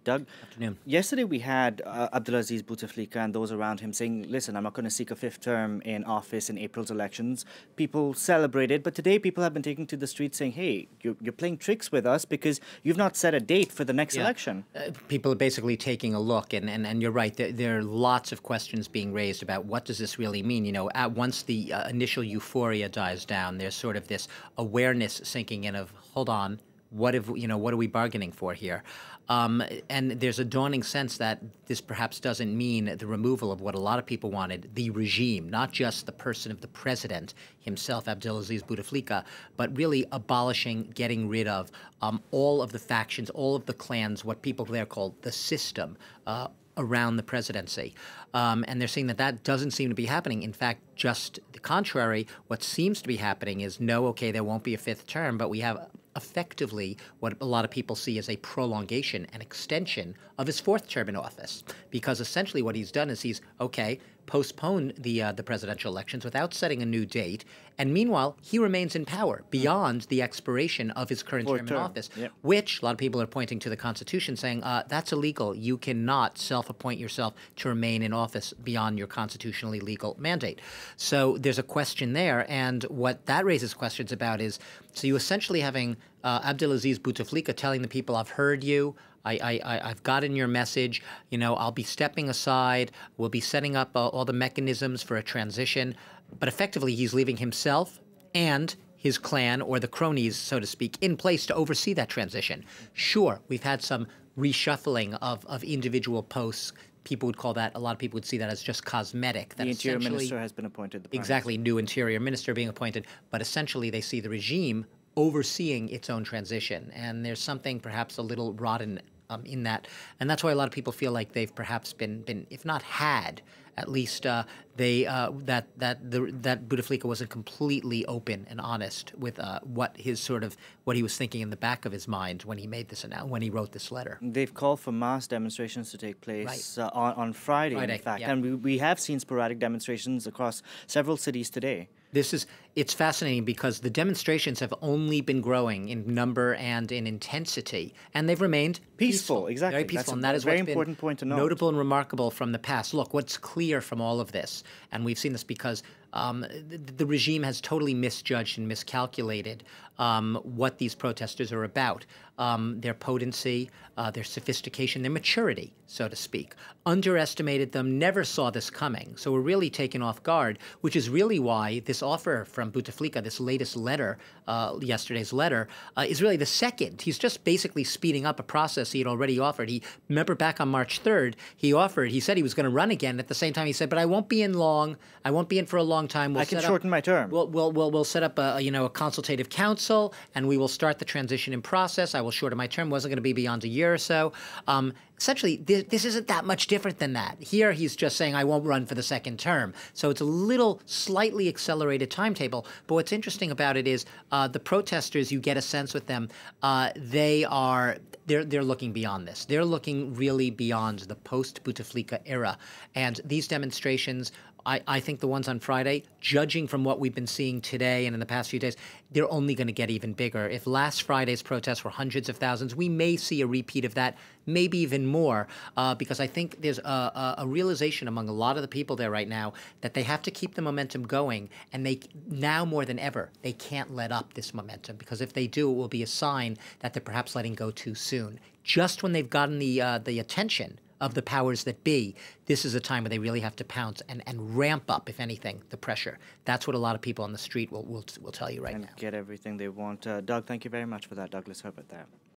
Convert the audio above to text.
Doug, Afternoon. yesterday we had Abdulaziz Bouteflika and those around him saying, listen, I'm not going to seek a fifth term in office in April's elections. People celebrated, but today people have been taking to the streets saying, hey, you're playing tricks with us because you've not set a date for the next election. People are basically taking a look, and you're right. There are lots of questions being raised about what does this really mean. Once the initial euphoria dies down, there's sort of this awareness sinking in of, hold on, what are we bargaining for here? And there's a dawning sense that this perhaps doesn't mean the removal of what a lot of people wanted, the regime, not just the person of the president himself, Abdulaziz Bouteflika, but really abolishing, getting rid of all of the factions, all of the clans, what people there call the system, around the presidency. And they're saying that doesn't seem to be happening. In fact, just the contrary, what seems to be happening is, no, okay, there won't be a fifth term, but we have effectively what a lot of people see as a prolongation and extension of his fourth term in office. Because essentially what he's done is he's, postponed the presidential elections without setting a new date, and meanwhile, he remains in power beyond the expiration of his current term in office, which a lot of people are pointing to the Constitution saying, that's illegal. You cannot self-appoint yourself to remain in office beyond your constitutionally legal mandate. So there's a question there, and what that raises questions about is, so you essentially having Abdulaziz Bouteflika telling the people, I've heard you, I've gotten your message, I'll be stepping aside, we'll be setting up all the mechanisms for a transition, but effectively he's leaving himself and his clan, or the cronies, so to speak, in place to oversee that transition. Sure, we've had some reshuffling of individual posts. People would call that, a lot of people would see that as just cosmetic. That the Interior Minister has been appointed. Exactly, new Interior Minister being appointed, but essentially they see the regime overseeing its own transition, and there's something perhaps a little rotten in that, and that's why a lot of people feel like they've perhaps been if not had, at least that Bouteflika wasn't completely open and honest with what he was thinking in the back of his mind when he made this when he wrote this letter. They've called for mass demonstrations to take place on Friday, in fact, and we have seen sporadic demonstrations across several cities today. It's fascinating because the demonstrations have only been growing in number and in intensity, and they've remained peaceful. Exactly. Very peaceful. That's and that is very what's important point to note. Notable and remarkable from the past. Look, what's clear from all of this, and we've seen this because the regime has totally misjudged and miscalculated what these protesters are about. Their potency, their sophistication, their maturity, so to speak. Underestimated them, never saw this coming. So we're really taken off guard, which is really why this offer from Bouteflika, this latest letter, yesterday's letter, is really the second. He's just basically speeding up a process he had already offered. Remember back on March 3rd, he said he was going to run again. At the same time, he said, but I won't be in long. I won't be in for a long time. I can shorten my term. We'll set up a consultative council, and we will start the transition in process. I will shorten my term. Wasn't going to be beyond a year or so. Essentially, this isn't that much different than that. Here, he's just saying, I won't run for the second term. So it's a little slightly accelerated timetable. But what's interesting about it is the protesters, you get a sense with them, they're looking beyond this. They're looking really beyond the post-Bouteflika era. And these demonstrations, I think the ones on Friday, judging from what we've been seeing today and in the past few days, they're only going to get even bigger. If last Friday's protests were hundreds of thousands, we may see a repeat of that, maybe even more, because I think there's a realization among a lot of the people there right now that they have to keep the momentum going, and now more than ever, they can't let up this momentum, because if they do, it will be a sign that they're perhaps letting go too soon. Just when they've gotten the attention of the powers that be, this is a time where they really have to pounce and ramp up, if anything, the pressure. That's what a lot of people on the street will tell you right now. And get everything they want. Doug, thank you very much for that. Douglas Herbert there.